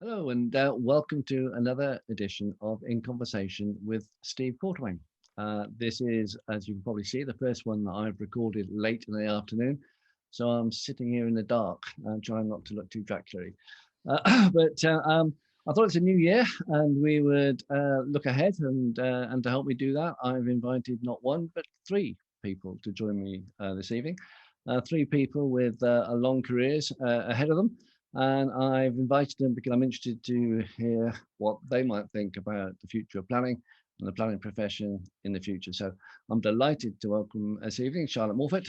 Hello, and welcome to another edition of In Conversation with Steve Quartermain. This is, as you can probably see, the first one that I've recorded late in the afternoon. So I'm sitting here in the dark, trying not to look too Dracula-y. I thought it's a new year and we would look ahead, and to help me do that, I've invited not one, but three people to join me this evening. Three people with long careers ahead of them. And I've invited them because I'm interested to hear what they might think about the future of planning and the planning profession in the future. So I'm delighted to welcome this evening Charlotte Morfitt,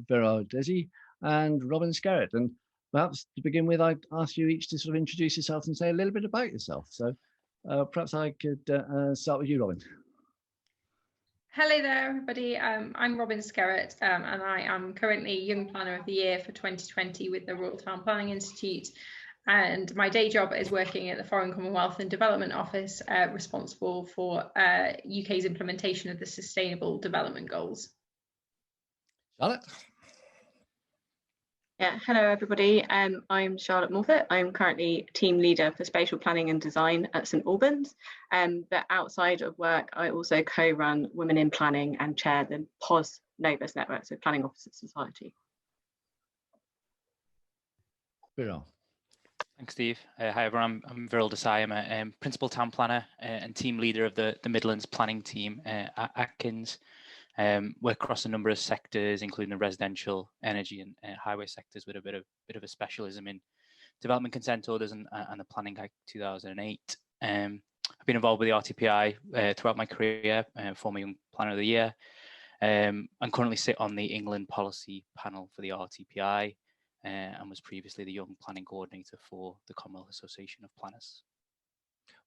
Vera Desi, and Robin Skerritt. And perhaps to begin with, I'd ask you each to sort of introduce yourself and say a little bit about yourself. So perhaps I could start with you, Robin. Hello there, everybody. I'm Robin Skerritt, and I am currently Young Planner of the Year for 2020 with the Royal Town Planning Institute. And my day job is working at the Foreign Commonwealth and Development Office, responsible for UK's implementation of the Sustainable Development Goals. Charlotte? Yeah, hello everybody. I'm Charlotte Morfitt. I'm currently team leader for spatial planning and design at St Albans. But outside of work, I also co-run Women in Planning and chair the POS Novus network, so Planning Officers Society. Viral. Thanks, Steve. Hi everyone, I'm Viral Desai. I'm a principal town planner and team leader of the Midlands planning team at Atkins. Work across a number of sectors, including the residential, energy, and highway sectors, with a bit of a specialism in development consent orders and the Planning Act 2008. I've been involved with the RTPI throughout my career, former Young Planner of the Year. And currently sit on the England policy panel for the RTPI, and was previously the Young Planning Coordinator for the Commonwealth Association of Planners.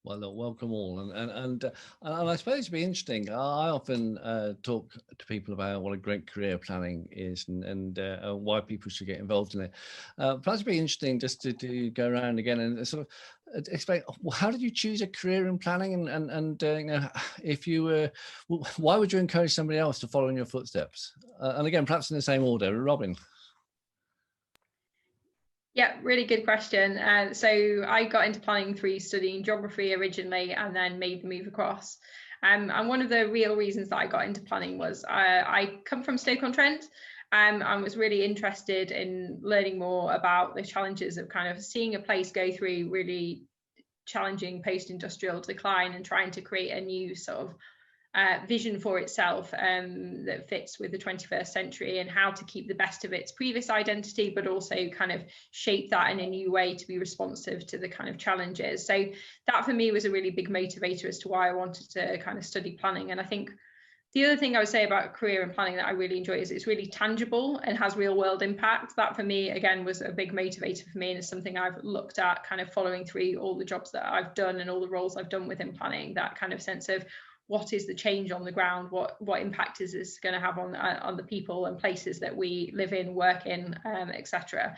Well, look, welcome all, and I suppose it'd be interesting. I often talk to people about what a great career planning is, and why people should get involved in it. Perhaps it'd be interesting just to go around again and sort of explain, how did you choose a career in planning, and you know, if you were, why would you encourage somebody else to follow in your footsteps? And again, perhaps in the same order, Robin. Yeah, really good question. So I got into planning through studying geography originally and then made the move across. And one of the real reasons that I got into planning was I come from Stoke-on-Trent, and was really interested in learning more about the challenges of kind of seeing a place go through really challenging post-industrial decline and trying to create a new sort of vision for itself that fits with the 21st century, and how to keep the best of its previous identity, but also kind of shape that in a new way to be responsive to the kind of challenges. So that for me was a really big motivator as to why I wanted to kind of study planning. And I think the other thing I would say about a career in planning that I really enjoy is it's really tangible and has real world impact. That for me, again, was a big motivator for me, and it's something I've looked at kind of following through all the jobs that I've done and all the roles I've done within planning, that kind of sense of what is the change on the ground, what impact is this going to have on the people and places that we live in, work in, etc.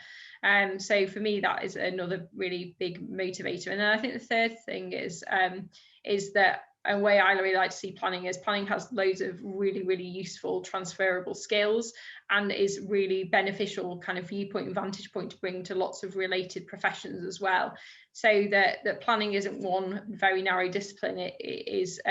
So for me, that is another really big motivator. And then I think the third thing is that a way I really like to see planning is planning has loads of really, really useful transferable skills, and is really beneficial kind of viewpoint and vantage point to bring to lots of related professions as well. So that planning isn't one very narrow discipline, it is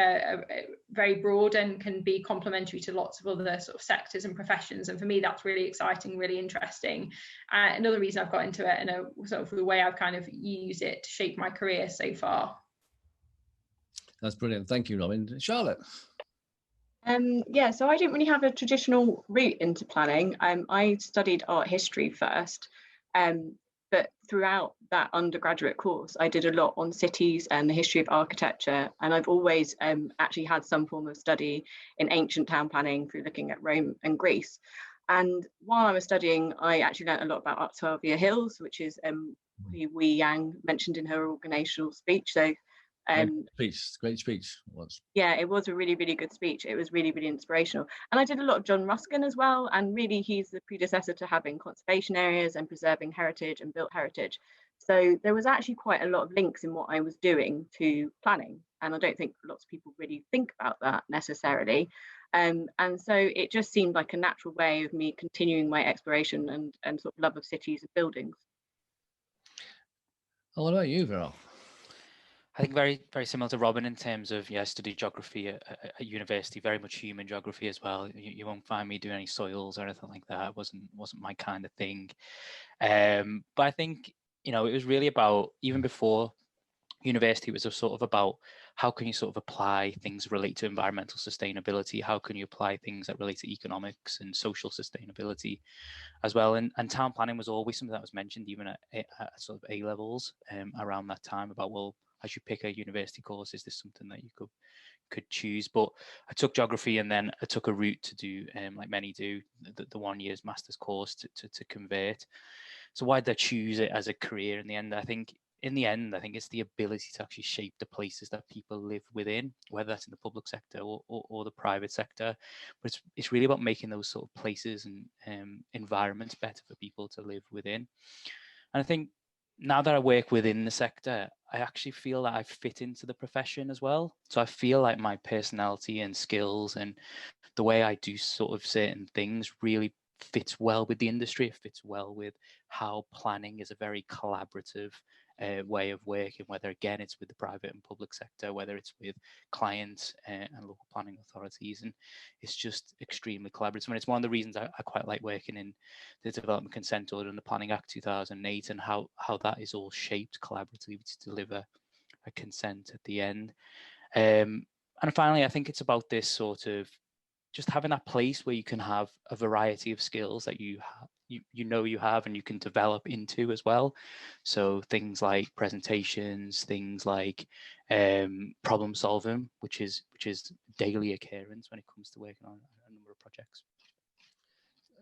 very broad and can be complementary to lots of other sort of sectors and professions. And for me, that's really exciting, really interesting. Another reason I've got into it, and a sort of the way I've kind of used it to shape my career so far. That's brilliant. Thank you, Robin. Charlotte? Yeah, so I didn't really have a traditional route into planning. I studied art history first, but throughout that undergraduate course, I did a lot on cities and the history of architecture. And I've always actually had some form of study in ancient town planning through looking at Rome and Greece. And while I was studying, I actually learned a lot about Octavia Hills, which is who Wei Yang mentioned in her organisational speech. So great speech was. Yeah, it was a really, really good speech. It was really, really inspirational. And I did a lot of John Ruskin as well. And really, he's the predecessor to having conservation areas and preserving heritage and built heritage. So there was actually quite a lot of links in what I was doing to planning. And I don't think lots of people really think about that necessarily. And so it just seemed like a natural way of me continuing my exploration and sort of love of cities and buildings. Oh, what about you, Viral? I think very, very similar to Robin in terms of, I studied geography at university, very much human geography as well. You won't find me doing any soils or anything like that. It wasn't my kind of thing. But I think, it was really about, even before university, was a sort of about how can you sort of apply things relate to environmental sustainability? How can you apply things that relate to economics and social sustainability as well? And town planning was always something that was mentioned even at sort of A levels around that time, about, well, as you pick a university course, is this something that you could choose? But I took geography, and then I took a route to do, like many do, the 1 year's master's course to convert. So why did I choose it as a career in the end? I think it's the ability to actually shape the places that people live within, whether that's in the public sector or the private sector. But it's really about making those sort of places and environments better for people to live within. And I think now that I work within the sector, I actually feel that I fit into the profession as well. So I feel like my personality and skills and the way I do sort of certain things really fits well with the industry. It fits well with how planning is a very collaborative way of working, whether again it's with the private and public sector, whether it's with clients and local planning authorities, and it's just extremely collaborative. And it's one of the reasons I quite like working in the Development Consent Order and the Planning Act 2008, and how that is all shaped collaboratively to deliver a consent at the end. And finally, I think it's about this sort of just having that place where you can have a variety of skills that you have and you can develop into as well. So things like presentations, things like problem solving, which is daily occurrence when it comes to working on a number of projects.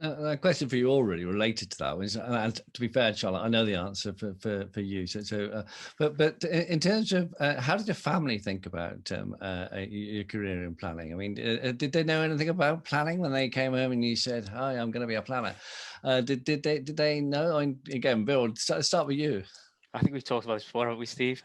A question for you all really related to that was, and to be fair, Charlotte, I know the answer for you. But in terms of how did your family think about your career in planning? I mean, did they know anything about planning when they came home and you said, "Hi, I'm going to be a planner"? Did they know? I mean, again, Bill, start with you. I think we've talked about this before, haven't we, Steve?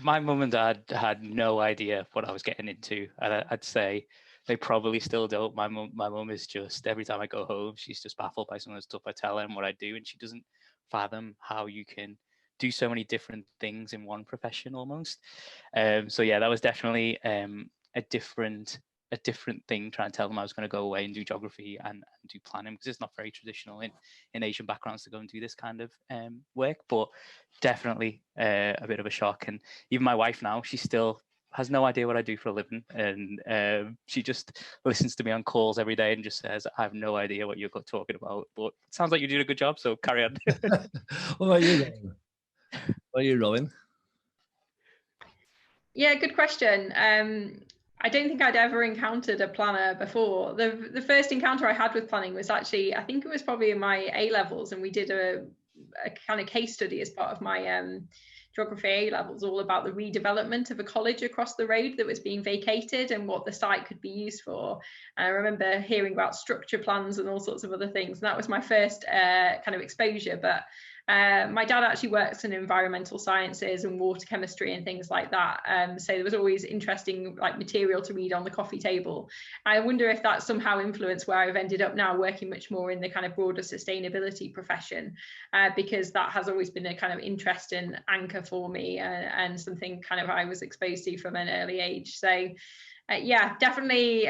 My mum and dad had no idea what I was getting into, and I'd say they probably still don't. My mum is just, every time I go home, she's just baffled by some of the stuff I tell her and what I do, and she doesn't fathom how you can do so many different things in one profession almost. So yeah, that was definitely a different thing, trying to tell them I was going to go away and do geography and do planning, because it's not very traditional in Asian backgrounds to go and do this kind of work. But definitely a bit of a shock. And even my wife now, she still has no idea what I do for a living, and she just listens to me on calls every day and just says, "I have no idea what you're talking about, but it sounds like you did a good job, so carry on." What about you, Robin? What are you, Robin? Yeah, good question. I don't think I'd ever encountered a planner before. The first encounter I had with planning was actually, I think it was probably in my A levels, and we did a kind of case study as part of my geography A levels, all about the redevelopment of a college across the road that was being vacated and what the site could be used for. And I remember hearing about structure plans and all sorts of other things. And that was my first kind of exposure. But my dad actually works in environmental sciences and water chemistry and things like that. So there was always interesting like material to read on the coffee table. I wonder if that somehow influenced where I've ended up now, working much more in the kind of broader sustainability profession, because that has always been a kind of interesting anchor for me, and something kind of I was exposed to from an early age. So yeah, definitely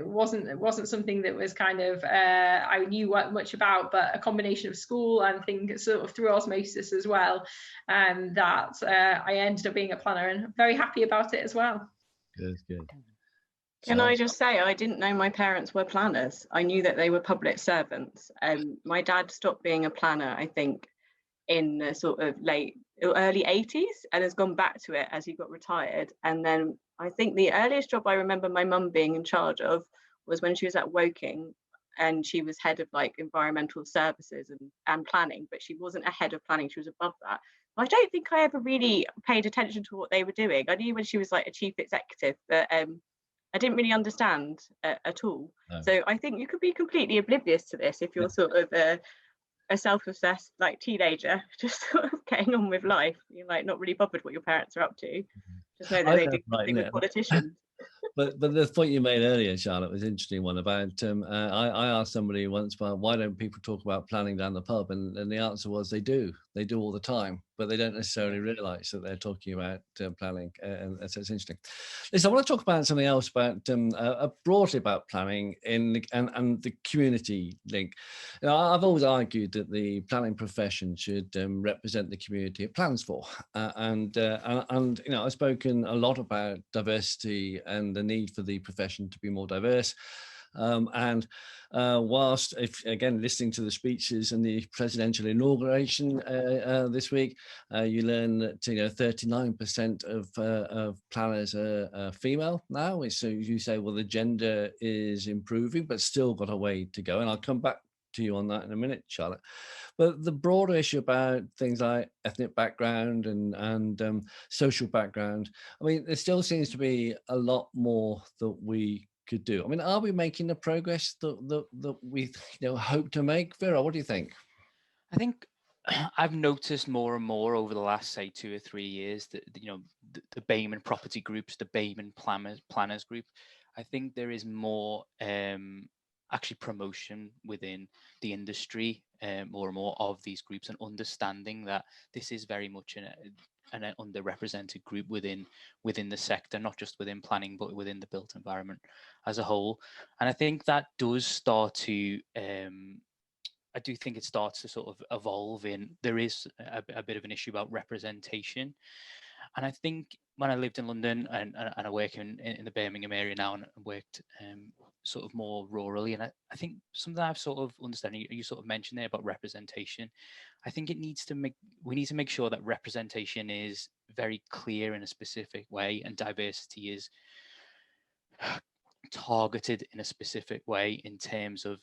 wasn't something that was kind of I knew much about, but a combination of school and things sort of through osmosis as well, that I ended up being a planner, and I'm very happy about it as well. Good. Can I just say, I didn't know my parents were planners. I knew that they were public servants. My dad stopped being a planner, I think, in the sort of early 80s, and has gone back to it as he got retired. And then I think the earliest job I remember my mum being in charge of was when she was at Woking, and she was head of like environmental services and planning, but she wasn't a head of planning, she was above that. I don't think I ever really paid attention to what they were doing. I knew when she was like a chief executive, but I didn't really understand at all. No. So I think you could be completely oblivious to this if you're sort of a self-obsessed like teenager, just sort of getting on with life. You're like not really bothered what your parents are up to. Just know that they do something with politicians. But the point you made earlier, Charlotte, was an interesting one about I asked somebody once, well, why don't people talk about planning down the pub? And the answer was they do all the time. but they don't necessarily realise that they're talking about planning, and so it's interesting. Listen, I want to talk about something else about broadly about planning and the community link. You know, I've always argued that the planning profession should represent the community it plans for, and you know, I've spoken a lot about diversity and the need for the profession to be more diverse. Whilst, if again listening to the speeches and the presidential inauguration this week, you learn that 39% of planners are female now. So you say, well, the gender is improving, but still got a way to go. And I'll come back to you on that in a minute, Charlotte. But the broader issue about things like ethnic background and social background, I mean, there still seems to be a lot more that we could do. I mean, are we making the progress that we hope to make? Vera, what do you think? I think I've noticed more and more over the last, say, 2 or 3 years that the BAME and property groups, the BAME and planners group, I think there is more actually promotion within the industry, more and more of these groups, and understanding that this is very much an underrepresented group within the sector, not just within planning, but within the built environment as a whole. And I think that does start to, I do think it starts to sort of evolve in, there is a bit of an issue about representation. And I think when I lived in London and I work in the Birmingham area now, and worked sort of more rurally, and I think something I've sort of understand, you sort of mentioned there about representation. I think we need to make sure that representation is very clear in a specific way, and diversity is targeted in a specific way in terms of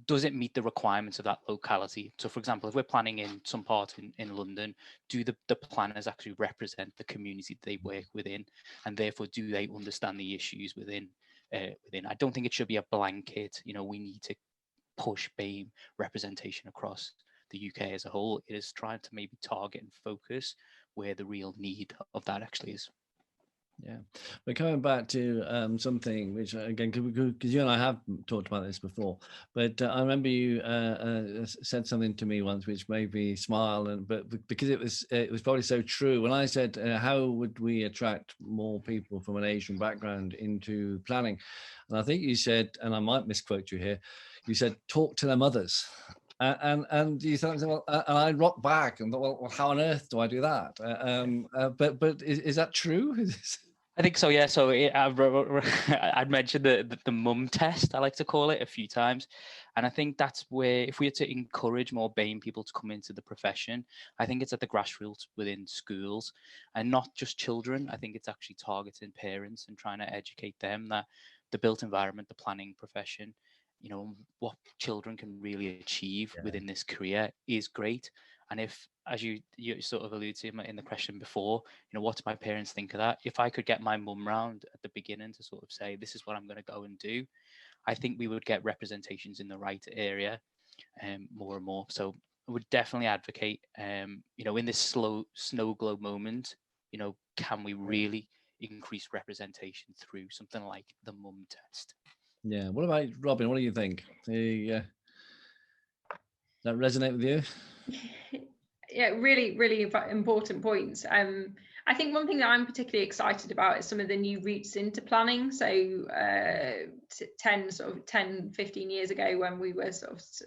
does it meet the requirements of that locality? So, for example, if we're planning in some part in London, do the planners actually represent the community they work within, and therefore do they understand the issues within? I don't think it should be a blanket. We need to push BAME representation across the UK as a whole. It is trying to maybe target and focus where the real need of that actually is. Yeah, we're coming back to something which, again, because you and I have talked about this before, but I remember you said something to me once which made me smile, but because it was probably so true. When I said, how would we attract more people from an Asian background into planning? And I think you said, and I might misquote you here, you said, talk to them others. And you thought, well, and I rocked back and thought, well, how on earth do I do that? But is that true? I think so, yeah. So I'd mentioned the mum test, I like to call it, a few times. And I think that's where, if we are to encourage more BAME people to come into the profession, I think it's at the grassroots within schools, and not just children. I think it's actually targeting parents and trying to educate them that the built environment, the planning profession, what children can really achieve within this career is great. And if, as you sort of alluded to in the question before, what do my parents think of that? If I could get my mum round at the beginning to sort of say, this is what I'm going to go and do, I think we would get representations in the right area more and more. So I would definitely advocate, in this snow globe moment, can we really increase representation through something like the mum test? Yeah. What about Robin? What do you think? Does that resonate with you? Yeah, really, really important points. I think one thing that I'm particularly excited about is some of the new routes into planning. So 10, 15 years ago, when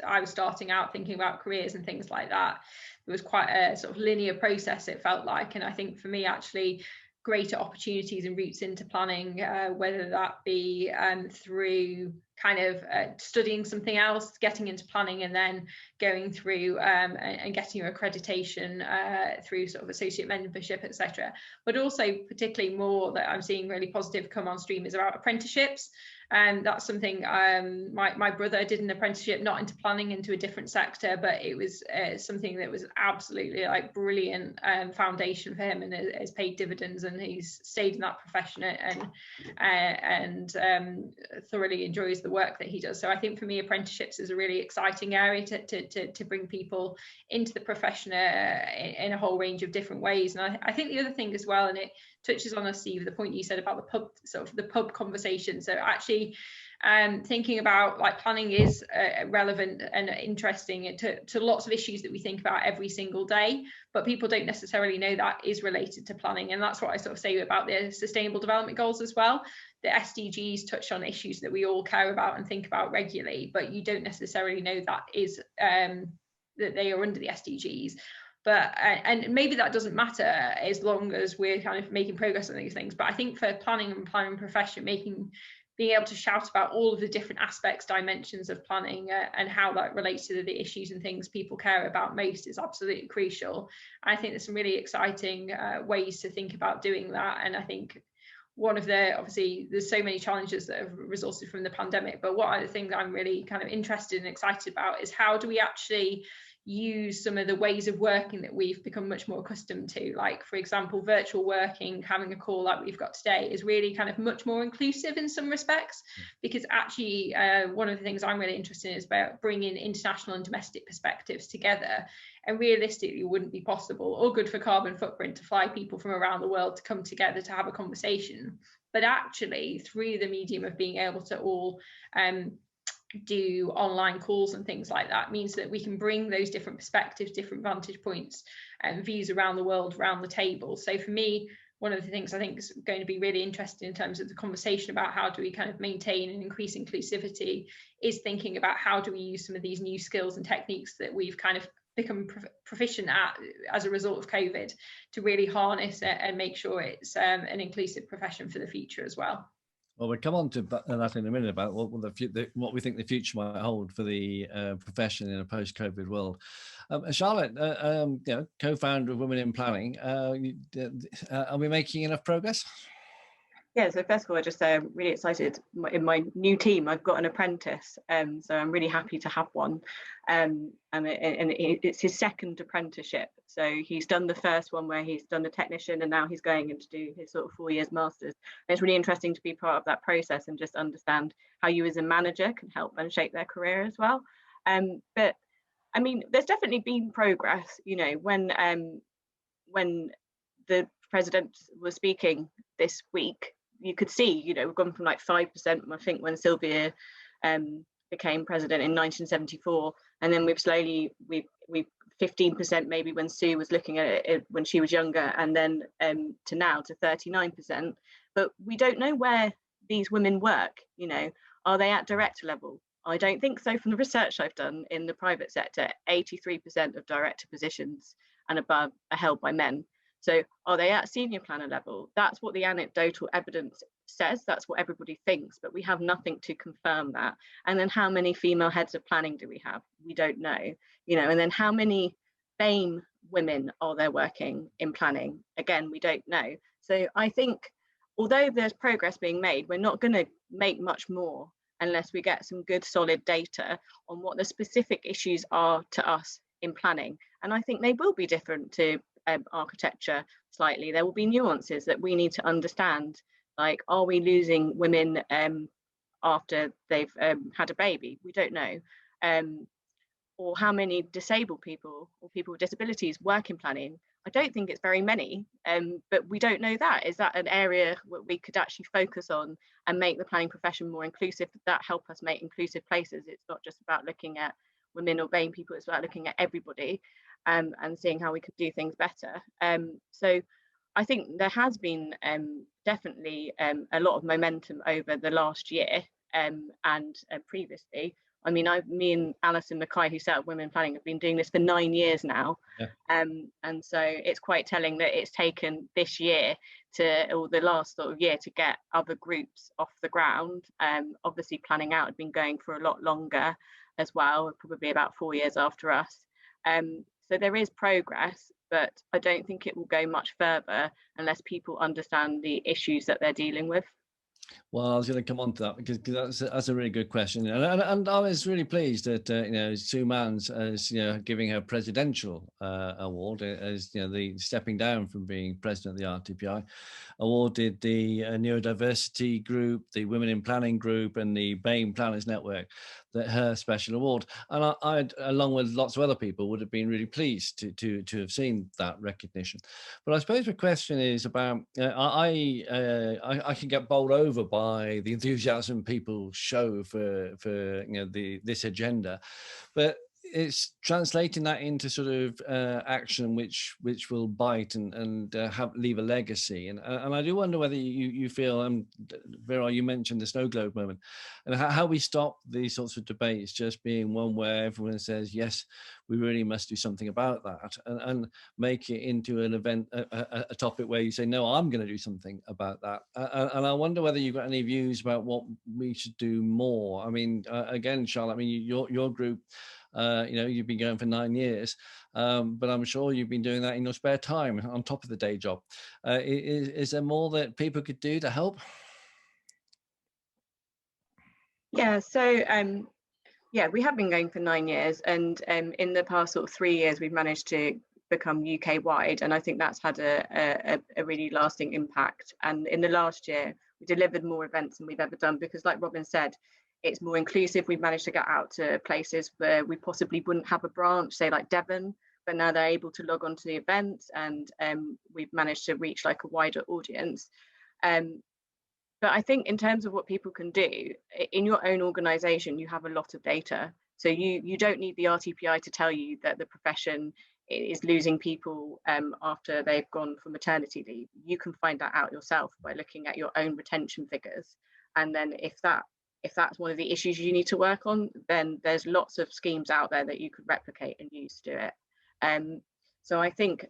I was starting out thinking about careers and things like that, it was quite a sort of linear process, it felt like. And I think for me, actually, greater opportunities and routes into planning, whether that be through kind of studying something else, getting into planning, and then going through and getting your accreditation through sort of associate membership, etc. But also, particularly more that I'm seeing really positive come on stream is about apprenticeships. And that's something my brother did an apprenticeship, not into planning, into a different sector, but it was something that was absolutely like brilliant foundation for him, and has paid dividends, and he's stayed in that profession and thoroughly enjoys the work that he does. So I think for me, apprenticeships is a really exciting area to bring people into the profession in a whole range of different ways. And I think the other thing as well, and it touches on us, Steve, the point you said about the pub conversation. So actually, thinking about like planning is relevant and interesting to lots of issues that we think about every single day, but people don't necessarily know that is related to planning. And that's what I sort of say about the Sustainable Development Goals as well. The SDGs touch on issues that we all care about and think about regularly, but you don't necessarily know that is that they are under the SDGs. But and maybe that doesn't matter as long as we're kind of making progress on these things. But I think for planning and planning profession, being able to shout about all of the different aspects, dimensions of planning and how that relates to the issues and things people care about most is absolutely crucial. I think there's some really exciting ways to think about doing that. And I think one of the, obviously there's so many challenges that have resulted from the pandemic, but one of the things I'm really kind of interested and excited about is how do we actually use some of the ways of working that we've become much more accustomed to. Like, for example, virtual working, having a call like we've got today is really kind of much more inclusive in some respects, because actually one of the things I'm really interested in is about bringing international and domestic perspectives together. And realistically, it wouldn't be possible or good for carbon footprint to fly people from around the world to come together to have a conversation. But actually, through the medium of being able to all do online calls and things like that, means that we can bring those different perspectives, different vantage points and views around the world around the table. So for me, one of the things I think is going to be really interesting in terms of the conversation about how do we kind of maintain and increase inclusivity is thinking about how do we use some of these new skills and techniques that we've kind of become proficient at as a result of COVID to really harness it and make sure it's an inclusive profession for the future as well. Well, we'll come on to that in a minute about what we think the future might hold for the profession in a post-COVID world. Charlotte, co-founder of Women in Planning, are we making enough progress? Yeah, so first of all, I just really excited. In my new team, I've got an apprentice, so I'm really happy to have one. And it's his second apprenticeship. So he's done the first one where he's done the technician, and now he's going in to do his sort of 4 years masters. And it's really interesting to be part of that process and just understand how you as a manager can help them shape their career as well. But I mean, there's definitely been progress. You know, when the president was speaking this week, you could see, you know, we've gone from like 5%, I think, when Sylvia became president in 1974, and then we've 15% maybe when Sue was looking at it when she was younger, and then to now to 39%. But we don't know where these women work. You know, are they at director level? I don't think so. From the research I've done in the private sector, 83% of director positions and above are held by men. So are they at senior planner level? That's what the anecdotal evidence says. That's what everybody thinks, but we have nothing to confirm that. And then how many female heads of planning do we have? We don't know, you know, and then how many BAME women are there working in planning? Again, we don't know. So I think although there's progress being made, we're not going to make much more unless we get some good solid data on what the specific issues are to us in planning. And I think they will be different to architecture slightly. There will be nuances that we need to understand, like, are we losing women after they've had a baby? We don't know. Or how many disabled people or people with disabilities work in planning? I don't think it's very many, but we don't know that. Is that an area that we could actually focus on and make the planning profession more inclusive? Would that help us make inclusive places? It's not just about looking at women or BAME people, it's about looking at everybody and seeing how we could do things better. So I think there has been definitely a lot of momentum over the last year and previously. I mean, me and Alison Mackay, who set up Women in Planning, have been doing this for 9 years now. Yeah. And so it's quite telling that it's taken this year or the last sort of year to get other groups off the ground. Obviously, Planning Out had been going for a lot longer as well, probably about 4 years after us. So there is progress, but I don't think it will go much further unless people understand the issues that they're dealing with. Well, I was going to come on to that because that's a really good question, and I was really pleased that Sue Mans as giving her presidential award as the stepping down from being president of the RTPI, awarded the Neurodiversity Group, the Women in Planning Group, and the BAME Planners Network her special award. And I, along with lots of other people, would have been really pleased to have seen that recognition. But I suppose the question is about I can get bowled over over by the enthusiasm people show for this agenda, but it's translating that into sort of action which will bite and leave a legacy. And I do wonder whether you feel, Vera, you mentioned the snow globe moment, and how we stop these sorts of debates just being one where everyone says, yes, we really must do something about that, and make it into an event, a topic where you say, no, I'm going to do something about that. And I wonder whether you've got any views about what we should do more. I mean, again, Charlotte, I mean, your group, you've been going for 9 years, but I'm sure you've been doing that in your spare time on top of the day job. Is there more that people could do to help? Yeah, so we have been going for 9 years, and in the past sort of 3 years, we've managed to become UK wide, and I think that's had a really lasting impact. And in the last year, we delivered more events than we've ever done, because like Robin said, it's more inclusive. We've managed to get out to places where we possibly wouldn't have a branch, say like Devon, but now they're able to log on to the events, and we've managed to reach like a wider audience. But I think in terms of what people can do, in your own organisation, you have a lot of data. So you don't need the RTPI to tell you that the profession is losing people after they've gone for maternity leave. You can find that out yourself by looking at your own retention figures. And then if that's one of the issues you need to work on, then there's lots of schemes out there that you could replicate and use to do it. So I think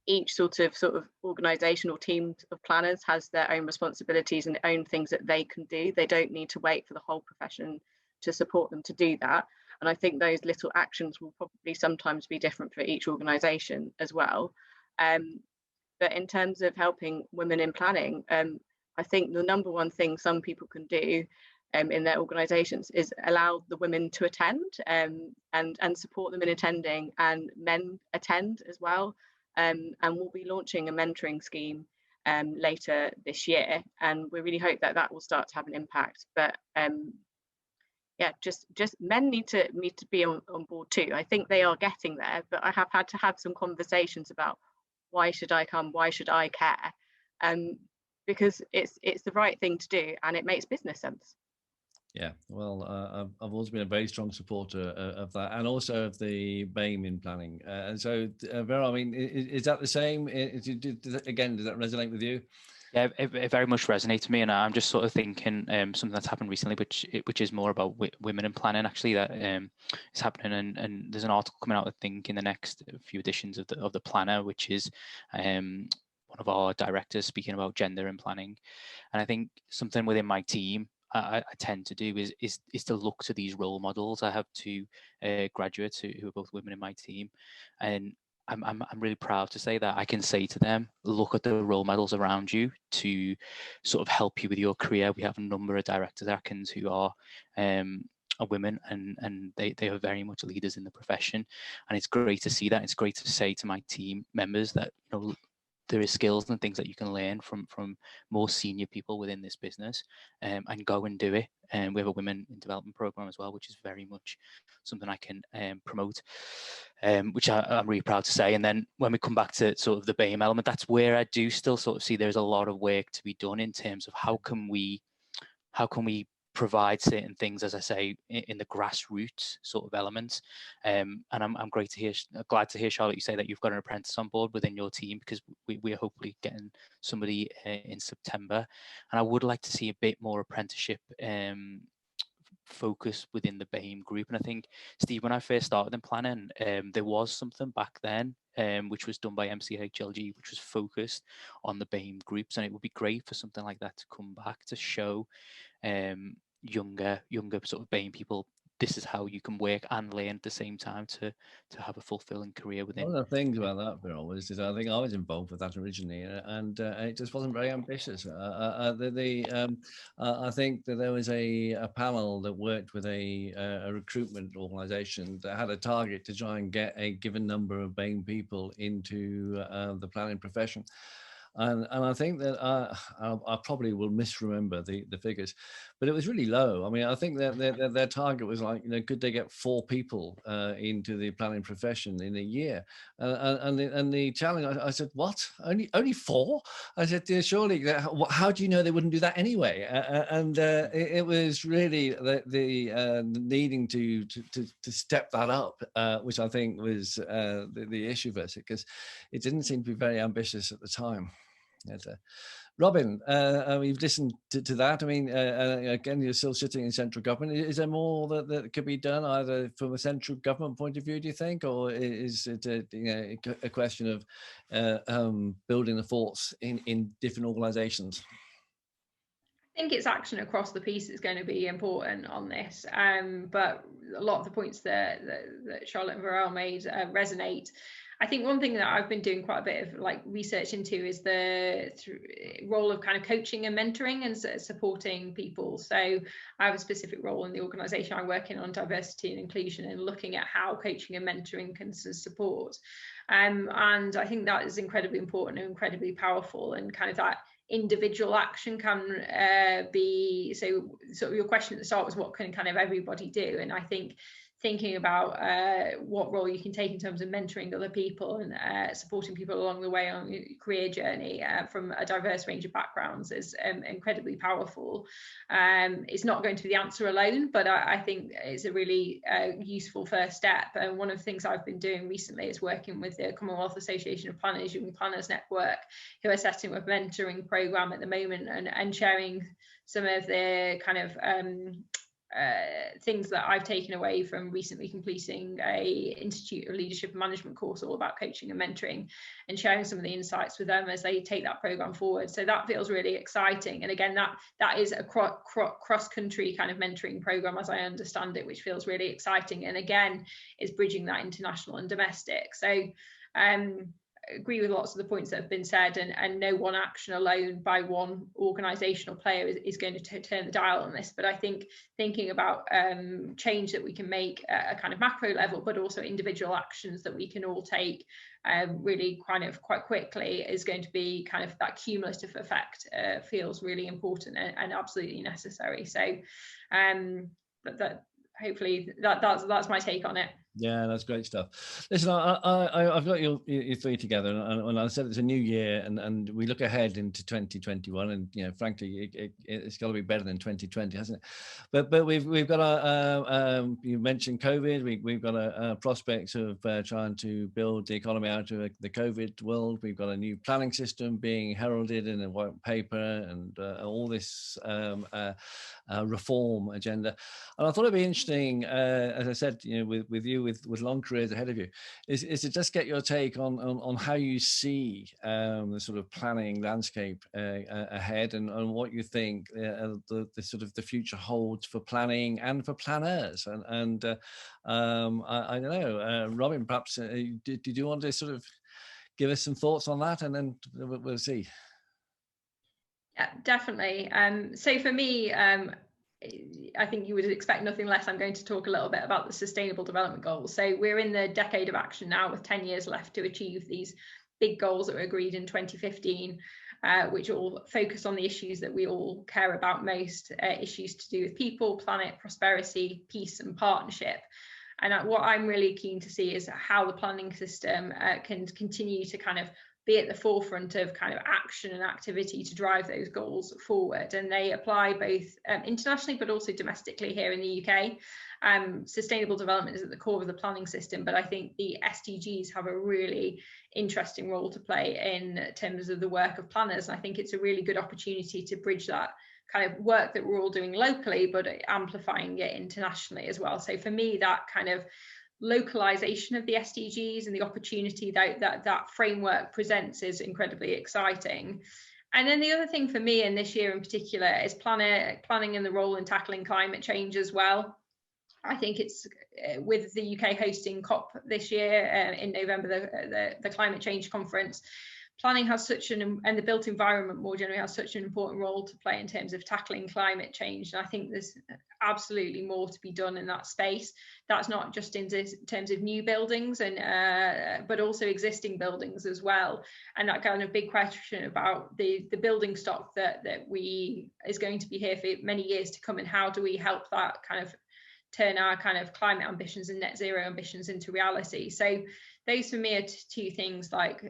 each sort of organisation or team of planners has their own responsibilities and their own things that they can do. They don't need to wait for the whole profession to support them to do that. And I think those little actions will probably sometimes be different for each organisation as well. But in terms of helping women in planning, I think the number one thing some people can do in their organisations is allow the women to attend and support them in attending, and men attend as well. And we'll be launching a mentoring scheme later this year, and we really hope that will start to have an impact. But just men need to be on board too. I think they are getting there, but I have had to have some conversations about why should I come, why should I care, because it's the right thing to do and it makes business sense. Yeah, well, I've always been a very strong supporter of that, and also of the BAME in planning. And so, Vera, I mean, is that the same? Again, does that resonate with you? Yeah, it very much resonates with me, and I'm just sort of thinking something that's happened recently, which is more about women in planning, actually, that is happening. And there's an article coming out, I think, in the next few editions of the Planner, which is one of our directors speaking about gender in planning. And I think something within my team I tend to do is to look to these role models. I have two graduates who are both women in my team, and I'm really proud to say that I can say to them, look at the role models around you to sort of help you with your career. We have a number of directors at Atkins who are women, and they are very much leaders in the profession, and it's great to see that. It's great to say to my team members that, you know, there is skills and things that you can learn from more senior people within this business, and go and do it. And we have a women in development program as well, which is very much something I can promote, which I'm really proud to say. And then when we come back to sort of the BAME element, that's where I do still sort of see there's a lot of work to be done in terms of how can we provide certain things, as I say, in the grassroots sort of elements. And I'm glad to hear, Charlotte, you say that you've got an apprentice on board within your team, because we're hopefully getting somebody in September. And I would like to see a bit more apprenticeship focus within the BAME group. And I think, Steve, when I first started in planning, there was something back then which was done by MCHLG, which was focused on the BAME groups. And it would be great for something like that to come back to show younger sort of BAME people, this is how you can work and learn at the same time to have a fulfilling career within. One of the things about that, Bill, was I think I was involved with that originally, and it just wasn't very ambitious. I think that there was a panel that worked with a recruitment organisation that had a target to try and get a given number of BAME people into the planning profession. And I think that I probably will misremember the figures, but it was really low. I mean, I think that their target was like, could they get 4 people into the planning profession in a year? And the challenge, I said, what? Only 4? I said, yeah, surely. How do you know they wouldn't do that anyway? It was really the needing to step that up, which I think was the issue for us, because it didn't seem to be very ambitious at the time. Robin, you've listened to that. I mean, again, you're still sitting in central government. Is there more that could be done, either from a central government point of view, do you think, or is it a question of building the force in different organisations? I think it's action across the piece is going to be important on this, but a lot of the points that Charlotte and Varel made resonate. I think one thing that I've been doing quite a bit of research into is the role of kind of coaching and mentoring and supporting people. So I have a specific role in the organisation I work in on diversity and inclusion, and looking at how coaching and mentoring can support. And I think that is incredibly important and incredibly powerful, and kind of that individual action can be, so your question at the start was what can kind of everybody do, and I think thinking about what role you can take in terms of mentoring other people and supporting people along the way on your career journey from a diverse range of backgrounds is incredibly powerful. It's not going to be the answer alone, but I think it's a really useful first step. And one of the things I've been doing recently is working with the Commonwealth Association of Planners, Young Planners Network, who are setting up a mentoring programme at the moment, and sharing some of the kind of things that I've taken away from recently completing a Institute of Leadership and Management course all about coaching and mentoring, and sharing some of the insights with them as they take that program forward. So that feels really exciting. And again, that is a cross-country kind of mentoring program, as I understand it, which feels really exciting, and again is bridging that international and domestic. So agree with lots of the points that have been said, and no one action alone by one organisational player is going to turn the dial on this. But I think thinking about change that we can make at a kind of macro level, but also individual actions that we can all take really kind of quite quickly, is going to be kind of that cumulative effect feels really important and absolutely necessary. So that hopefully that's my take on it. Yeah, that's great stuff. Listen, I've got your 3 together, and I said it's a new year, and we look ahead into 2021, and frankly, it's got to be better than 2020, hasn't it? But we've got you mentioned COVID. We've got a prospect of trying to build the economy out of the COVID world. We've got a new planning system being heralded in a white paper, and all this reform agenda. And I thought it'd be interesting, as I said, with you with long careers ahead of you, is to just get your take on how you see the sort of planning landscape ahead, and what you think the sort of the future holds for planning and for planners. And I don't know, Robin, perhaps did you want to sort of give us some thoughts on that, and then we'll see. Yeah, definitely. So for me, I think you would expect nothing less. I'm going to talk a little bit about the Sustainable Development Goals. So we're in the decade of action now, with 10 years left to achieve these big goals that were agreed in 2015, which all focus on the issues that we all care about most, issues to do with people, planet, prosperity, peace and partnership. And what I'm really keen to see is how the planning system can continue to kind of be at the forefront of kind of action and activity to drive those goals forward. And they apply both internationally, but also domestically here in the UK. Sustainable development is at the core of the planning system, but I think the SDGs have a really interesting role to play in terms of the work of planners. And I think it's a really good opportunity to bridge that kind of work that we're all doing locally, but amplifying it internationally as well. So for me, that kind of localization of the SDGs and the opportunity that framework presents is incredibly exciting. And then the other thing for me in this year in particular is planning and the role in tackling climate change as well. I think it's with the UK hosting COP this year in November, the climate change conference, planning has such an, and the built environment more generally has such an important role to play in terms of tackling climate change. And I think there's absolutely more to be done in that space. That's not just in terms of new buildings, and but also existing buildings as well. And that kind of big question about the building stock that is going to be here for many years to come, and how do we help that kind of turn our kind of climate ambitions and net zero ambitions into reality. So those for me are two things. Like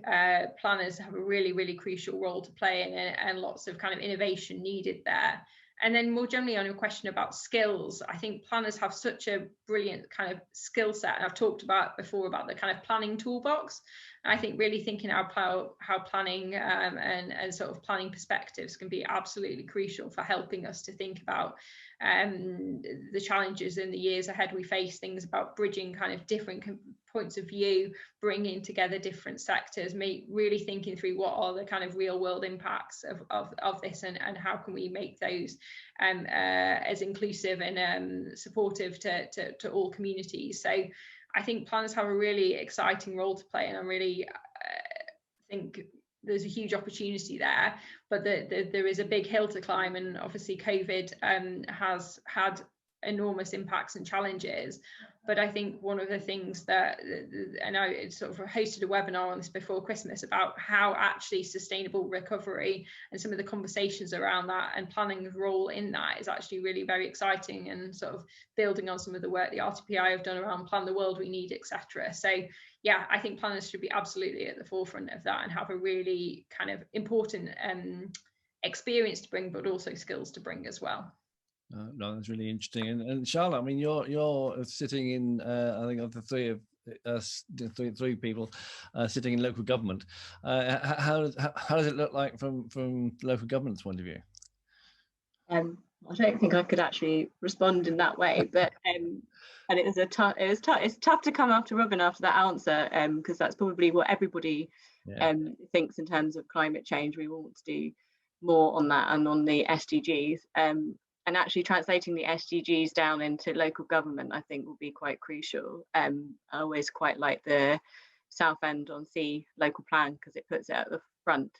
planners have a really crucial role to play in, and lots of kind of innovation needed there. And then more generally on a question about skills, I think planners have such a brilliant kind of skill set. And I've talked about before about the kind of planning toolbox. And I think really thinking how planning and sort of planning perspectives can be absolutely crucial for helping us to think about the challenges in the years ahead we face, things about bridging kind of different points of view, bringing together different sectors, really thinking through what are the kind of real world impacts of this, and how can we make those as inclusive and supportive to all communities. So I think planners have a really exciting role to play, and I really think there's a huge opportunity there, but there is a big hill to climb, and obviously COVID has had enormous impacts and challenges. But I think one of the things that, and I sort of hosted a webinar on this before Christmas about how actually sustainable recovery and some of the conversations around that and planning's role in that is actually really very exciting, and sort of building on some of the work the RTPI have done around Plan the World We Need, etc. So yeah, I think planners should be absolutely at the forefront of that and have a really kind of important experience to bring, but also skills to bring as well. No, that's really interesting. And Charlotte, I mean, you're sitting in, I think of the three of us, three people sitting in local government. How does it look like from local government's point of view? I don't think I could actually respond in that way, but and it's tough to come after Robin after that answer, because that's probably what everybody thinks in terms of climate change. We want to do more on that and on the SDGs. And actually translating the SDGs down into local government, I think, will be quite crucial. I always quite like the Southend-on-Sea local plan, because it puts it at the front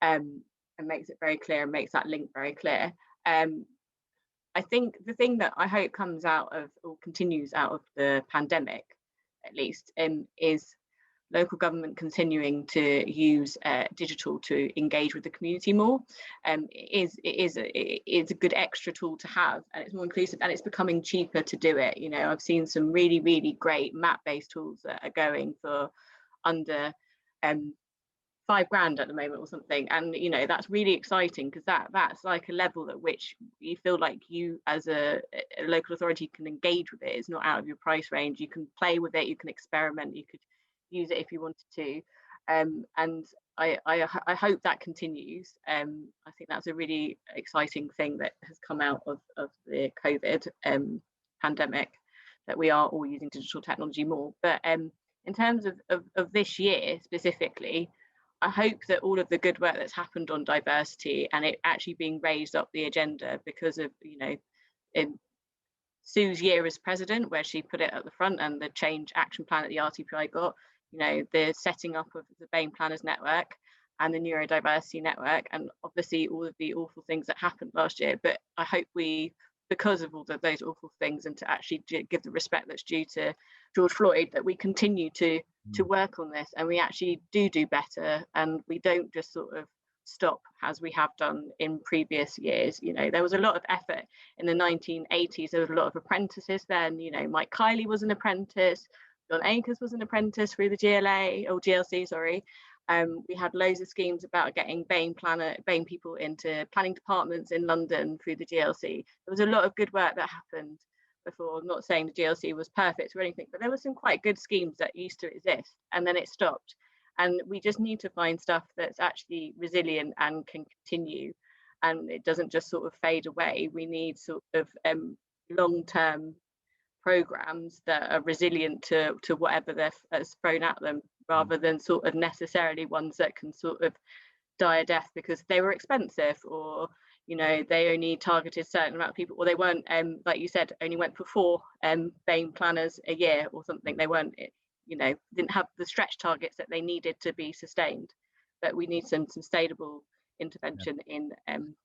and makes it very clear and makes that link very clear. I think the thing that I hope comes out of, or continues out of the pandemic, at least, is local government continuing to use digital to engage with the community more. It is a good extra tool to have, and it's more inclusive, and it's becoming cheaper to do it. You know, I've seen some really great map-based tools that are going for under £5,000 at the moment or something, and you know, that's really exciting, because that's like a level at which you feel like you as a local authority can engage with it. It's not out of your price range. You can play with it, you can experiment, you could use it if you wanted to, and I hope that continues. I think that's a really exciting thing that has come out of the COVID pandemic, that we are all using digital technology more. But in terms of this year specifically, I hope that all of the good work that's happened on diversity and it actually being raised up the agenda because of, you know, in Sue's year as president, where she put it at the front, and the change action plan that the RTPI got, you know, the setting up of the BAME Planners Network and the Neurodiversity Network, and obviously all of the awful things that happened last year. But I hope we, because of all of those awful things, and to actually give the respect that's due to George Floyd, that we continue to work on this, and we actually do better, and we don't just sort of stop as we have done in previous years. You know, there was a lot of effort in the 1980s. There was a lot of apprentices then. You know, Mike Kiley was an apprentice, John Akers was an apprentice through the GLC, sorry. We had loads of schemes about getting BAME people into planning departments in London through the GLC. There was a lot of good work that happened before. I'm not saying the GLC was perfect or anything, but there were some quite good schemes that used to exist, and then it stopped. And we just need to find stuff that's actually resilient and can continue, and it doesn't just sort of fade away. We need sort of long-term programs that are resilient to whatever that's thrown at them, rather than sort of necessarily ones that can sort of die a death because they were expensive, or you know, they only targeted a certain amount of people, or they weren't, like you said, only went for 4 BAME planners a year or something. They weren't, you know, didn't have the stretch targets that they needed to be sustained. but we need some sustainable intervention in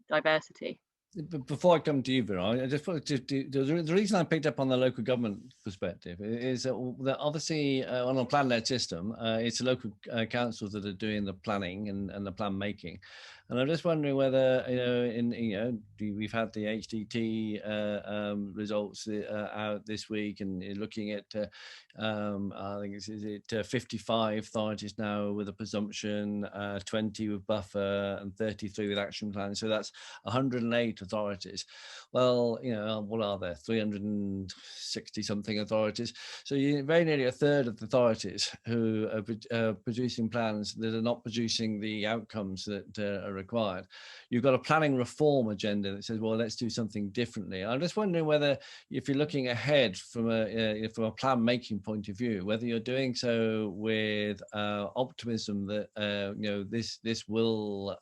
diversity. But before I come to you, Vera, I just wanted to the reason I picked up on the local government perspective is that obviously on a plan-led system, it's the local councils that are doing the planning and the plan making. And I'm just wondering whether, we've had the HDT results out this week, and looking at, I think it's 55 authorities now with a presumption, 20 with buffer, and 33 with action plans. So that's 108 authorities. Well, what are there? 360 something authorities. So very nearly a third of the authorities who are producing plans that are not producing the outcomes that are required. You've got a planning reform agenda that says, well, let's do something differently. I'm just wondering whether, if you're looking ahead from a plan making point of view, whether you're doing so with optimism that this will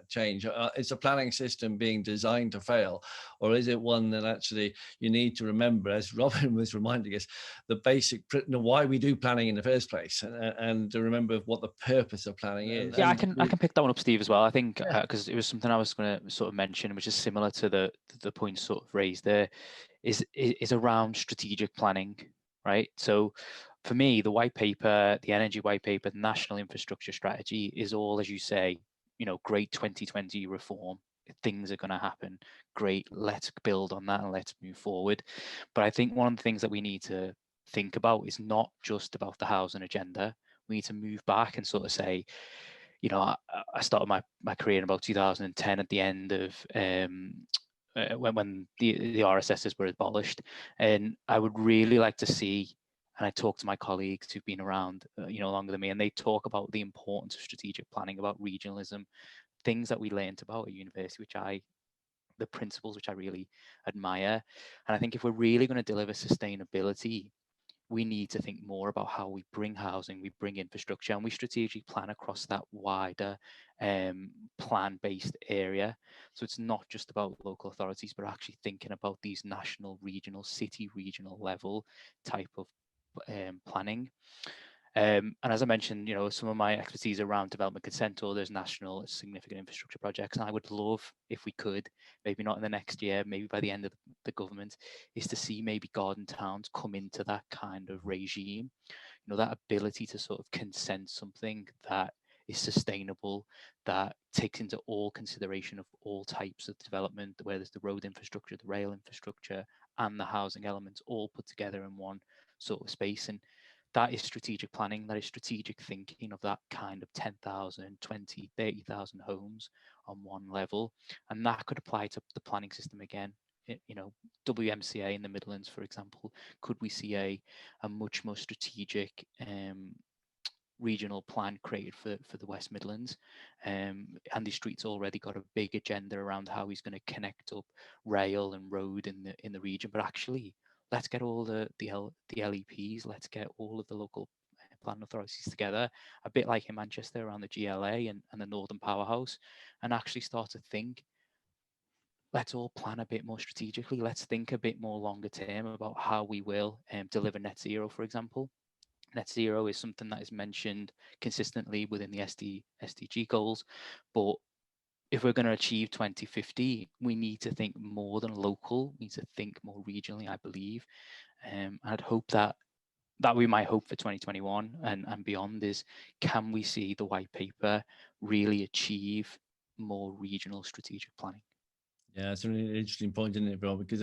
change. Is the planning system being designed to fail, or is it one that actually you need to remember, as Robin was reminding us, the basic why we do planning in the first place, and to remember what the purpose of planning is? Yeah, I can pick that one up, Steve, as well. I think because it was something I was going to sort of mention, which is similar to the point sort of raised there, is around strategic planning, right? So for me, the white paper, the energy white paper, the national infrastructure strategy is all, as you say, great 2020 reform. Things are going to happen. Great, let's build on that and let's move forward. But I think one of the things that we need to think about is not just about the housing agenda. We need to move back and sort of say, I started my career in about 2010 at the end of when the RSSs were abolished, and I would really like to see, and I talk to my colleagues who've been around longer than me, and they talk about the importance of strategic planning, about regionalism, things that we learned about at university, the principles which I really admire. And I think if we're really going to deliver sustainability, we need to think more about how we bring housing, we bring infrastructure, and we strategically plan across that wider plan-based area. So it's not just about local authorities, but actually thinking about these national, regional, city, regional level type of planning. And as I mentioned, some of my expertise around development consent orders, national significant infrastructure projects, and I would love, if we could, maybe not in the next year, maybe by the end of the government, is to see maybe garden towns come into that kind of regime, that ability to sort of consent something that is sustainable, that takes into all consideration of all types of development, where there's the road infrastructure, the rail infrastructure, and the housing elements all put together in one sort of space. And that is strategic planning, that is strategic thinking of that kind of 10,000, 20, 30,000 homes on one level. And that could apply to the planning system again. WMCA in the Midlands, for example, could we see a much more strategic regional plan created for the West Midlands? Andy Street's already got a big agenda around how he's going to connect up rail and road in the region, but actually, let's get all the LEPs, let's get all of the local planning authorities together, a bit like in Manchester around the GLA and the Northern Powerhouse, and actually start to think, let's all plan a bit more strategically. Let's think a bit more longer term about how we will deliver net zero, for example. Net zero is something that is mentioned consistently within the SDG goals, but if we're going to achieve 2050, we need to think more than local. We need to think more regionally, I believe. I'd hope that we might hope for 2021 and beyond is, can we see the white paper really achieve more regional strategic planning? Yeah, it's a really interesting point, isn't it, Rob? Because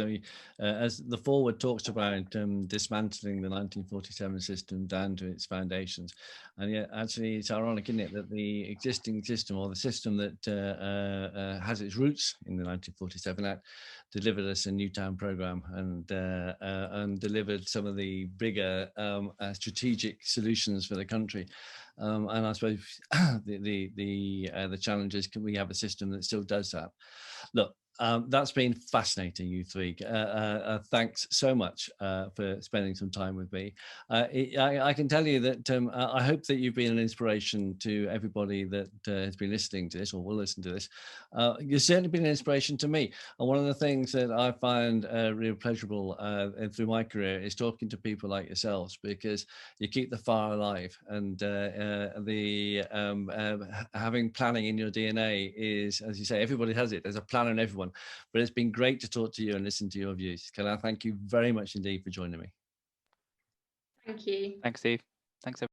as the forward talks about dismantling the 1947 system down to its foundations, and yet actually it's ironic, isn't it, that the existing system, or the system that has its roots in the 1947 Act, delivered us a new town programme and delivered some of the bigger strategic solutions for the country. And I suppose the challenge is, can we have a system that still does that? Look, That's been fascinating, you three. Thanks so much for spending some time with me. I can tell you that I hope that you've been an inspiration to everybody that has been listening to this or will listen to this. You've certainly been an inspiration to me. And one of the things that I find real pleasurable through my career is talking to people like yourselves, because you keep the fire alive, and having planning in your DNA is, as you say, everybody has it. There's a planner in everyone. But it's been great to talk to you and listen to your views. Can I thank you very much indeed for joining me. Thank you. Thanks, Steve. Thanks, everyone.